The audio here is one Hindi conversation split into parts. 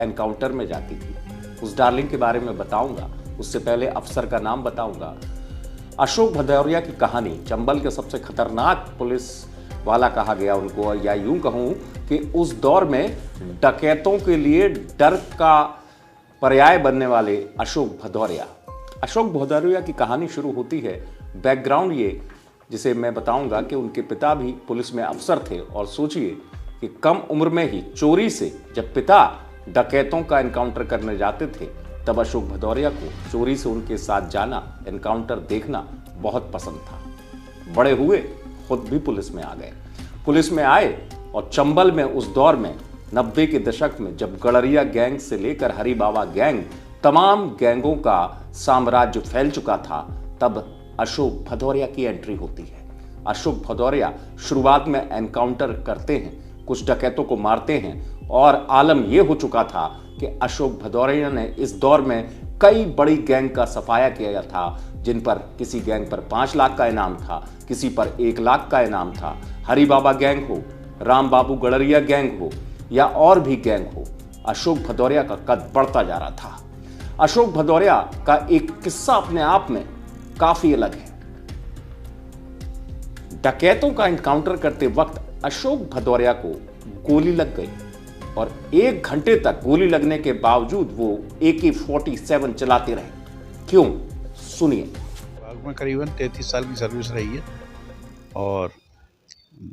एनकाउंटर में जाती थी। उस डार्लिंग के बारे में बताऊंगा, उससे पहले अफसर का नाम बताऊंगा। अशोक भदौरिया की कहानी, चंबल के सबसे खतरनाक पुलिस वाला कहा गया उनको, या यूं कहूं कि उस दौर में डकैतों के लिए डर का पर्याय बनने वाले अशोक भदौरिया। अशोक भदौरिया की कहानी शुरू होती है, बैकग्राउंड ये जिसे मैं बताऊंगा कि उनके पिता भी पुलिस में अफसर थे, और सोचिए कि कम उम्र में ही चोरी से जब पिता डकैतों का एनकाउंटर करने जाते थे, तब अशोक भदौरिया को चोरी से उनके साथ जाना, एनकाउंटर देखना बहुत पसंद था। बड़े हुए खुद भी पुलिस में आ गए। पुलिस में आए और चंबल में उस दौर में 90 के दशक में जब गड़रिया गैंग से लेकर हरी बाबा गैंग, तमाम गैंगों का साम्राज्य फैल चुका था, तब अशोक भदौरिया की एंट्री होती है। अशोक भदौरिया शुरुआत में एनकाउंटर करते हैं, कुछ डकैतों को मारते हैं, और आलम यह हो चुका था कि अशोक भदौरिया ने इस दौर में कई बड़ी गैंग का सफाया किया था, जिन पर किसी गैंग पर 5 लाख का इनाम था, किसी पर 1 लाख का इनाम था। हरी बाबा गैंग हो, राम बाबू गड़रिया गैंग हो, या और भी गैंग हो, अशोक भदौरिया का कद बढ़ता जा रहा था। अशोक भदौरिया का एक किस्सा अपने आप में काफी अलग है। डकैतों का एनकाउंटर करते वक्त अशोक भदौरिया को गोली लग गई, और 1 घंटे तक गोली लगने के बावजूद वो AK-47 चलाते रहे। क्यों? सुनिए। बाग में करीबन 33 साल की सर्विस रही है, और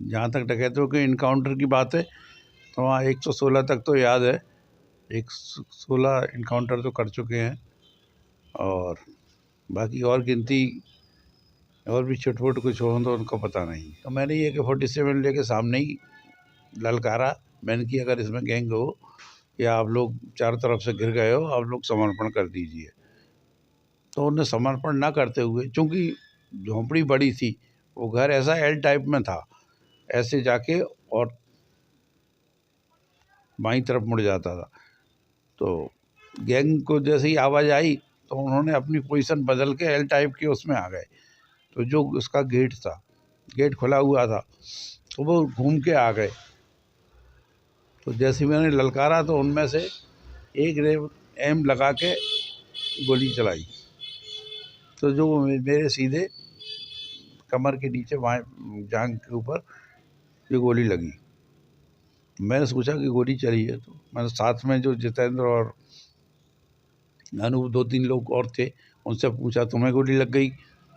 जहाँ तक डकैतों के इनकाउंटर की बात है तो वहाँ 116 तक तो याद है, 116 इनकाउंटर तो कर चुके हैं, और बाकी और गिनती और भी छोट-मोट कुछ हो तो उनको पता नहीं। तो मैंने ये AK-47 लेके सामने ही ललकारा, मैंने कि अगर इसमें गैंग हो या आप लोग चारों तरफ से घिर गए हो, आप लोग समर्पण कर दीजिए। तो उन्हें समर्पण ना करते हुए, चूँकि झोंपड़ी बड़ी थी, वो घर ऐसा एल टाइप में था, ऐसे जाके और बाईं तरफ मुड़ जाता था। तो गैंग को जैसे ही आवाज़ आई तो उन्होंने अपनी पोजीशन बदल के एल टाइप के उसमें आ गए। तो जो उसका गेट था, गेट खुला हुआ था, तो वो घूम के आ गए। तो जैसे ही मैंने ललकारा तो उनमें से एक ने एम लगा के गोली चलाई, तो जो मेरे सीधे कमर के नीचे बाएं जांघ के ऊपर ये गोली लगी। मैंने सोचा कि गोली चली है, तो मैंने साथ में जो जितेंद्र और अनूप 2-3 लोग और थे, उनसे पूछा तुम्हें गोली लग गई?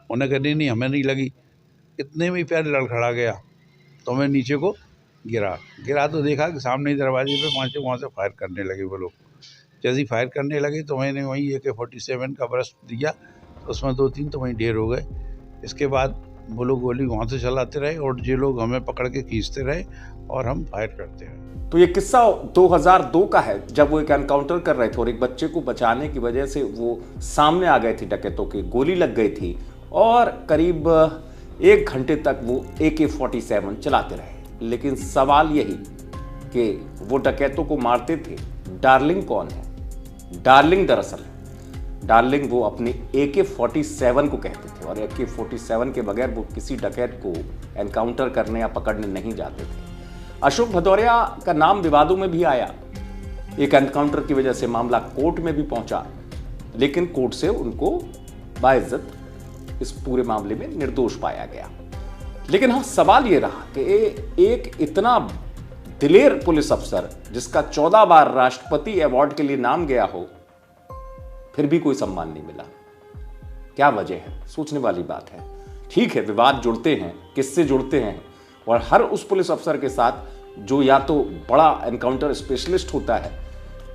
उन्होंने कहा नहीं हमें नहीं लगी। इतने में ही पैर लड़खड़ा गया, तो मैं नीचे को गिरा तो देखा कि सामने ही दरवाजे पे वहाँ से फायर करने लगे वो लोग। जैसे ही फायर करने लगे तो मैंने वहीं AK-47 का ब्रस्ट दिया, तो उसमें 2-3 तो वहीं ढेर हो गए। इसके बाद वो लोग गोली वहाँ से चलाते रहे और ये लोग हमें पकड़ के खींचते रहे और हम फायर करते रहे। तो ये किस्सा 2002 का है, जब वो एक एनकाउंटर कर रहे थे और एक बच्चे को बचाने की वजह से वो सामने आ गए थे डकैतों की, गोली लग गई थी, और करीब 1 घंटे तक वो AK-47 चलाते रहे। लेकिन सवाल यही कि वो डकैतों को मारते थे, डार्लिंग कौन है? डार्लिंग दरअसल डार्लिंग वो अपने AK-47 को कहते थे, और AK-47 के बगैर वो किसी डकैत को एनकाउंटर करने या पकड़ने नहीं जाते थे। अशोक भदौरिया का नाम विवादों में भी आया, एक एनकाउंटर की वजह से मामला कोर्ट में भी पहुंचा, लेकिन कोर्ट से उनको बाइज्जत इस पूरे मामले में निर्दोष पाया गया। लेकिन हाँ, सवाल यह रहा कि एक इतना दिलेर पुलिस अफसर जिसका 14 बार राष्ट्रपति अवार्ड के लिए नाम गया हो, फिर भी कोई सम्मान नहीं मिला। क्या वजह है? सोचने वाली बात है। ठीक है, विवाद जुड़ते हैं, किससे जुड़ते हैं, और हर उस पुलिस अफसर के साथ जो या तो बड़ा एनकाउंटर स्पेशलिस्ट होता है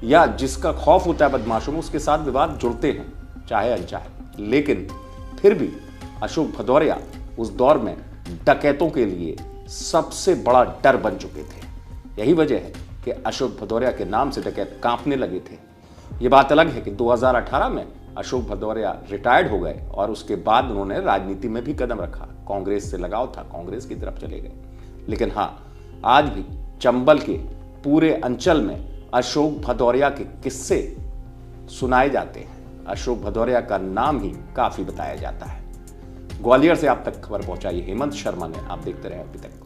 या जिसका खौफ होता है बदमाशों में, उसके साथ विवाद जुड़ते हैं, चाहे अनचाहे। लेकिन फिर भी अशोक भदौरिया उस दौर में डकैतों के लिए सबसे बड़ा डर बन चुके थे। यही वजह है कि अशोक भदौरिया के नाम से डकैत कांपने लगे थे। ये बात अलग है कि 2018 में अशोक भदौरिया रिटायर्ड हो गए, और उसके बाद उन्होंने राजनीति में भी कदम रखा। कांग्रेस से लगाव था, कांग्रेस की तरफ चले गए। लेकिन हाँ, आज भी चंबल के पूरे अंचल में अशोक भदौरिया के किस्से सुनाए जाते हैं। अशोक भदौरिया का नाम ही काफी बताया जाता है। ग्वालियर से आप तक खबर पहुंचाई हेमंत शर्मा ने। आप देखते रहे अभी तक।